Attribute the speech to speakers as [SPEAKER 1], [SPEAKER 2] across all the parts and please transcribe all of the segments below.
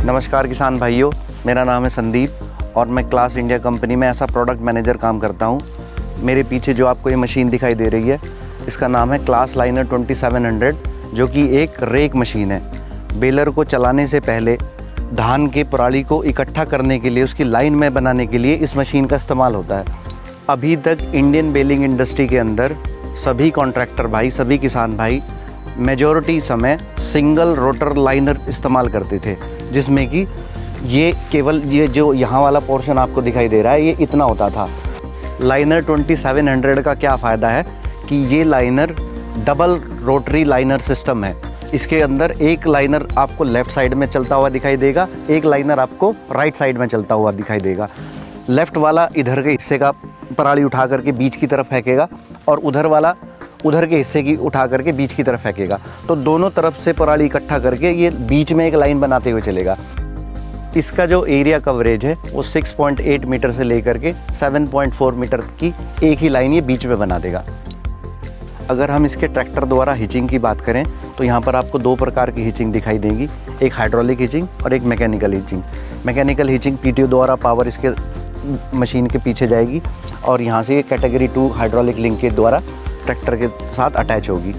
[SPEAKER 1] नमस्कार किसान भाइयों, मेरा नाम है संदीप और मैं क्लास इंडिया कंपनी में ऐसा प्रोडक्ट मैनेजर काम करता हूँ। मेरे पीछे जो आपको ये मशीन दिखाई दे रही है, इसका नाम है क्लास लाइनर 2700, जो कि एक रेक मशीन है। बेलर को चलाने से पहले धान के पराली को इकट्ठा करने के लिए, उसकी लाइन में बनाने के लिए इस मशीन का इस्तेमाल होता है। अभी तक इंडियन बेलिंग इंडस्ट्री के अंदर सभी कॉन्ट्रैक्टर भाई, सभी किसान भाई मेजॉरिटी समय सिंगल रोटर लाइनर इस्तेमाल करते थे, जिसमें कि ये केवल ये जो यहाँ वाला पोर्शन आपको दिखाई दे रहा है, ये इतना होता था। लाइनर 2700 का क्या फ़ायदा है कि ये liner double rotary liner system है। इसके अंदर एक लाइनर आपको लेफ़्ट साइड में चलता हुआ दिखाई देगा, एक लाइनर आपको राइट साइड में चलता हुआ दिखाई देगा। लेफ़्ट वाला इधर के हिस्से का पराली उठा करके बीच की तरफ फेंकेगा और उधर वाला उधर के हिस्से की उठा करके बीच की तरफ फेंकेगा। तो दोनों तरफ से पराली इकट्ठा करके ये बीच में एक लाइन बनाते हुए चलेगा। इसका जो एरिया कवरेज है वो 6.8 मीटर से लेकर के 7.4 मीटर की एक ही लाइन ये बीच में बना देगा। अगर हम इसके ट्रैक्टर द्वारा हिचिंग की बात करें तो यहाँ पर आपको दो प्रकार की हिचिंग दिखाई देंगी, एक हाइड्रोलिक हिचिंग और एक मैकेनिकल हिचिंग। मैकेनिकल हिचिंग पीटीओ द्वारा पावर इसके मशीन के पीछे जाएगी और यहाँ से कैटेगरी 2 हाइड्रोलिक लिंक के द्वारा ट्रैक्टर के साथ अटैच होगी।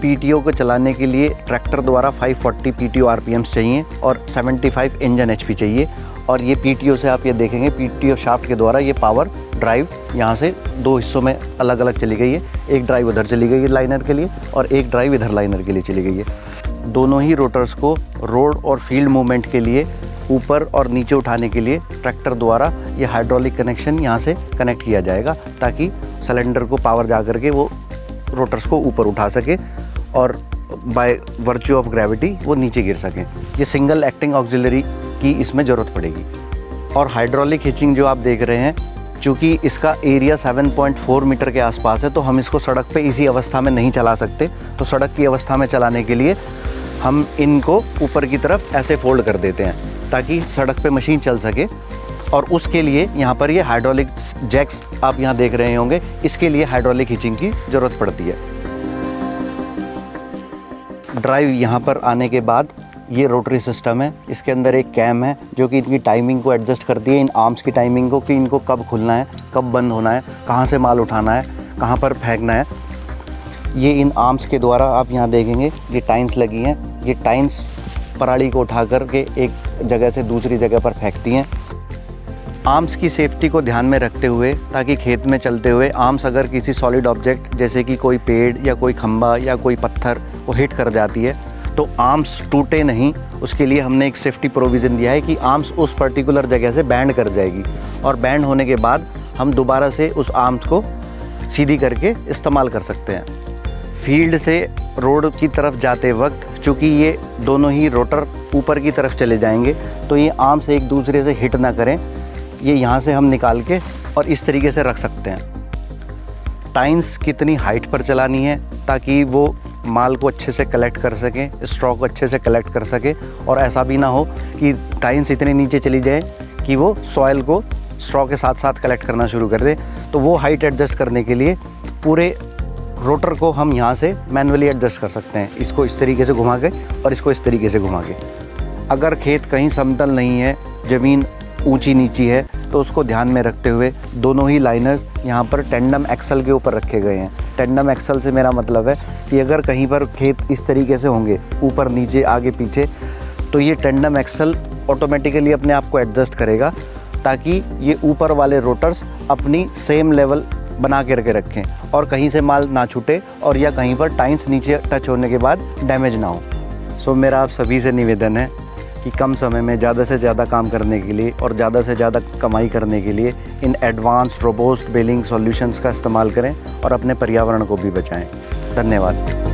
[SPEAKER 1] पीटीओ को चलाने के लिए ट्रैक्टर द्वारा 540 पीटीओ आरपीएम्स चाहिए और 75 इंजन एचपी चाहिए। और ये पीटीओ से आप ये देखेंगे, पीटीओ शाफ्ट के द्वारा ये पावर ड्राइव यहाँ से दो हिस्सों में अलग अलग चली गई है। एक ड्राइव उधर चली गई है लाइनर के लिए और एक ड्राइव इधर लाइनर के लिए चली गई है। दोनों ही रोटर्स को रोड और फील्ड मूवमेंट के लिए ऊपर और नीचे उठाने के लिए ट्रैक्टर द्वारा ये हाइड्रोलिक कनेक्शन यहाँ से कनेक्ट किया जाएगा, ताकि सिलेंडर को पावर जा करके वो रोटर्स को ऊपर उठा सके और बाय वर्च्यू ऑफ ग्रेविटी वो नीचे गिर सकें। ये सिंगल एक्टिंग ऑक्सिलरी की इसमें ज़रूरत पड़ेगी। और हाइड्रोलिक हिचिंग जो आप देख रहे हैं, चूँकि इसका एरिया 7.4 मीटर के आसपास है, तो हम इसको सड़क पे इसी अवस्था में नहीं चला सकते। तो सड़क की अवस्था में चलाने के लिए हम इनको ऊपर की तरफ ऐसे फोल्ड कर देते हैं ताकि सड़क पे मशीन चल सके। और उसके लिए यहाँ पर ये हाइड्रोलिक जैक्स आप यहाँ देख रहे होंगे, इसके लिए हाइड्रोलिक हिचिंग की ज़रूरत पड़ती है। ड्राइव यहाँ पर आने के बाद ये रोटरी सिस्टम है, इसके अंदर एक कैम है जो कि इनकी टाइमिंग को एडजस्ट करती है, इन आर्म्स की टाइमिंग को, कि इनको कब खुलना है, कब बंद होना है, कहाँ से माल उठाना है, कहाँ पर फेंकना है। ये इन आर्म्स के द्वारा आप यहाँ देखेंगे ये टाइन्स लगी हैं। ये टाइन्स पराली को उठा कर के एक जगह से दूसरी जगह पर फेंकती हैं। आर्म्स की सेफ्टी को ध्यान में रखते हुए, ताकि खेत में चलते हुए आर्म्स अगर किसी सॉलिड ऑब्जेक्ट जैसे कि कोई पेड़ या कोई खंभा या कोई पत्थर को हिट कर जाती है तो आर्म्स टूटे नहीं, उसके लिए हमने एक सेफ्टी प्रोविज़न दिया है कि आर्म्स उस पर्टिकुलर जगह से बैंड कर जाएगी और बैंड होने के बाद हम दोबारा से उस आर्म्स को सीधी करके इस्तेमाल कर सकते हैं। फील्ड से रोड की तरफ जाते वक्त चूँकि ये दोनों ही रोटर ऊपर की तरफ चले जाएंगे, तो ये आर्म्स एक दूसरे से हिट ना करें। ये यहाँ से हम निकाल के और इस तरीके से रख सकते हैं। टाइन्स कितनी हाइट पर चलानी है ताकि वो माल को अच्छे से कलेक्ट कर सकें, स्ट्रॉ को अच्छे से कलेक्ट कर सके, और ऐसा भी ना हो कि टाइन्स इतने नीचे चली जाए कि वो सॉइल को स्ट्रॉ के साथ साथ कलेक्ट करना शुरू कर दे। तो वो हाइट एडजस्ट करने के लिए पूरे रोटर को हम यहाँ से मैनुअली एडजस्ट कर सकते हैं, इसको इस तरीके से घुमा के और इसको इस तरीके से घुमा के। अगर खेत कहीं समतल नहीं है, ज़मीन ऊंची नीची है, तो उसको ध्यान में रखते हुए दोनों ही लाइनर्स यहाँ पर टेंडम एक्सल के ऊपर रखे गए हैं। टेंडम एक्सल से मेरा मतलब है कि अगर कहीं पर खेत इस तरीके से होंगे, ऊपर नीचे आगे पीछे, तो ये टेंडम एक्सल ऑटोमेटिकली अपने आप को एडजस्ट करेगा ताकि ये ऊपर वाले रोटर्स अपनी सेम लेवल बना के रखें और कहीं से माल ना छूटे और या कहीं पर टाइन्स नीचे टच होने के बाद डैमेज ना हो। सो मेरा आप सभी से निवेदन है कि कम समय में ज़्यादा से ज़्यादा काम करने के लिए और ज़्यादा से ज़्यादा कमाई करने के लिए इन एडवांस्ड रोबोस्ट बेलिंग सॉल्यूशंस का इस्तेमाल करें और अपने पर्यावरण को भी बचाएं। धन्यवाद।